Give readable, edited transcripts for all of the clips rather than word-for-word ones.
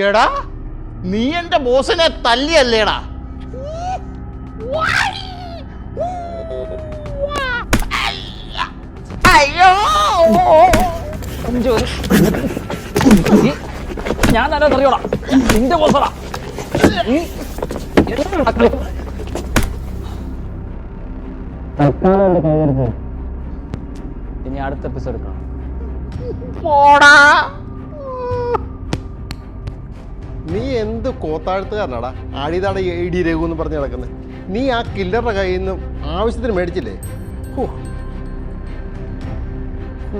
എടാ നീ എന്റെ ബോസിനെ തല്ലിയല്ലേടാ? അയ്യോ ഞാൻ തന്നെ അറിയോടാ, നിന്റെ ബോസടാ. ഇനി അടുത്ത എപ്പിസോഡ് കാണാം. പോടാ. നീ എന്ത് കോത്താഴ്ത്തുകാരനാടാ? ആടിതാട ഇടി രഘു എന്ന് പറഞ്ഞ് കിടക്കുന്നത്. നീ ആ കില്ലറുടെ കയ്യിൽ നിന്ന് ആവശ്യത്തിന് മേടിച്ചില്ലേ?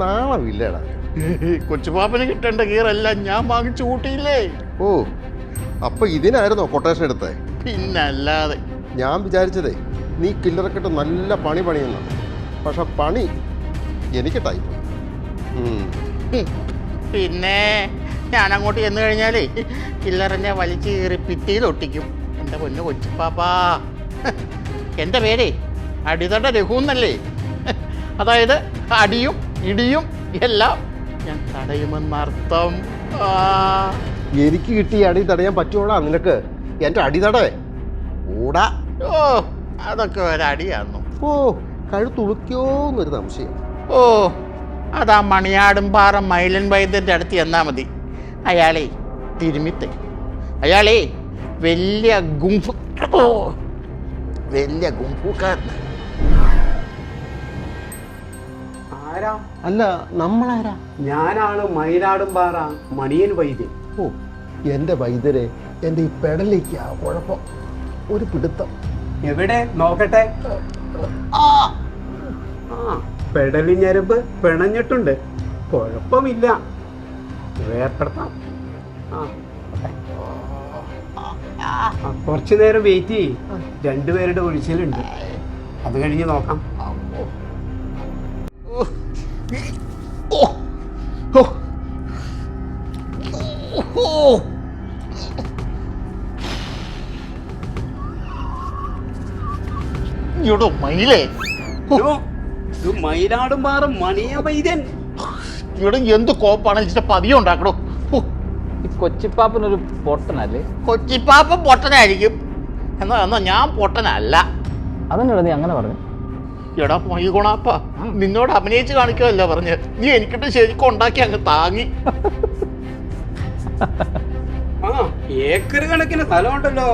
നാണമില്ലേടാ? കൊച്ചുപാപ്പന് കിട്ടേണ്ട ഗീറെല്ലാം ഞാൻ വാങ്ങിച്ചു കൂട്ടിയില്ലേ? ഓ, അപ്പൊ ഇതിനായിരുന്നോ കൊട്ടേഷൻ എടുത്തേ? പിന്നല്ലാതെ. ഞാൻ വിചാരിച്ചതേ നീ കില്ലറൊക്കെ ഇട്ട് നല്ല പണി പണിയുന്ന. പക്ഷെ പണി എനിക്കിട്ടായി. പിന്നെ ഞാൻ അങ്ങോട്ട് ചെന്ന് കഴിഞ്ഞാലേ കില്ലറിനെ വലിച്ചു കീറി ഭിത്തിയിലൊട്ടിക്കും. എൻ്റെ പൊന്നു കൊച്ചുപാപ്പാ. എൻ്റെ പേരേ അടിതട രഘു എന്നല്ലേ? അതായത് അടിയും ഇടിയും എല്ലാം ഞാൻ തടയുമെന്നർത്ഥം. എനിക്ക് കിട്ടിയ അടി തടയാൻ പറ്റുമോടാ നിനക്ക്? എൻ്റെ അടി തടവേ ഓടാ. ഓ, അതൊക്കെ ഒരടിയാന്നു. ഓ, കഴുത്തുളുക്കോന്നൊരു സംശയം. ഓ, അതാ മണിയാടും പാറ മൈലൻ വൈദ്യൻ്റെ അടുത്ത് ചെന്നാൽ മതി. അയാളെ തിരുമിത്തെ. അയാളെ വലിയ ഗുംഫുക്കാരൻ. ആരാ? അല്ല, നമ്മളാരാ? ഞാനാണ് മയിലാടും പാറ മണിയൻ വൈദ്യൻ. ഓ, എൻ്റെ വൈദ്യരെ, എൻ്റെ ഈ പെടലിക്കാ കുഴപ്പം. ഒരു പിടുത്തം. എവിടെ നോക്കട്ടെ? ആ, പെടലി ഞരമ്പ് പിണഞ്ഞിട്ടുണ്ട്. കുഴപ്പമില്ല, വേർപ്പെടുത്താം. കുറച്ചു നേരം വെയിറ്റ് ചെയ്യ്. രണ്ടുപേരുടെ ഒഴിച്ചിലുണ്ട്, അത് കഴിഞ്ഞ് നോക്കാം. മയിലേ, മയിലാടും പാറ മണിയ വൈദ്യൻ. ഇവിടെ എന്ത് കോപ്പാണ് ഇച്ചിട്ട് പതിയെ ഉണ്ടാക്കണോ? ഈ കൊച്ചിപ്പാപ്പനൊരു പൊട്ടനല്ലേ? കൊച്ചിപ്പാപ്പൻ പൊട്ടനായിരിക്കും. എന്നാ ഞാൻ പൊട്ടനല്ല. അതെന്നോട് നീ അങ്ങനെ പറഞ്ഞു? എടാ മൈഗുണാപ്പ, നിന്നോട് അഭിനയിച്ച് കാണിക്കുമല്ലോ പറഞ്ഞ്. നീ എനിക്കിട്ട് ശരിക്കും ഉണ്ടാക്കി അങ്ങ് താങ്ങി. ഏക്കർ കണക്കിന് സ്ഥലമുണ്ടല്ലോ.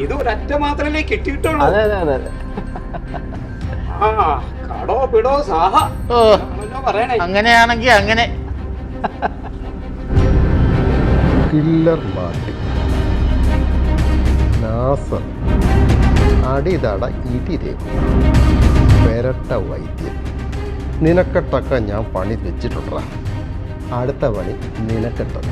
ഇത് ഒരറ്റ മാത്രമല്ലേ കിട്ടിയിട്ടുള്ളൂ. അതെ അതെ അതെ അതെ. കടോ പിടോ സാഹ പറയണേ. അങ്ങനെയാണെങ്കി അങ്ങനെ. കില്ലർ മാറ്റി നാസർ അടിതട ഇടിരേക്കും പെരട്ട വൈദ്യൻ. നിനക്കെട്ടൊക്കെ ഞാൻ പണി വെച്ചിട്ടുണ്ടാ. അടുത്ത പണി നിനക്കെട്ടത്.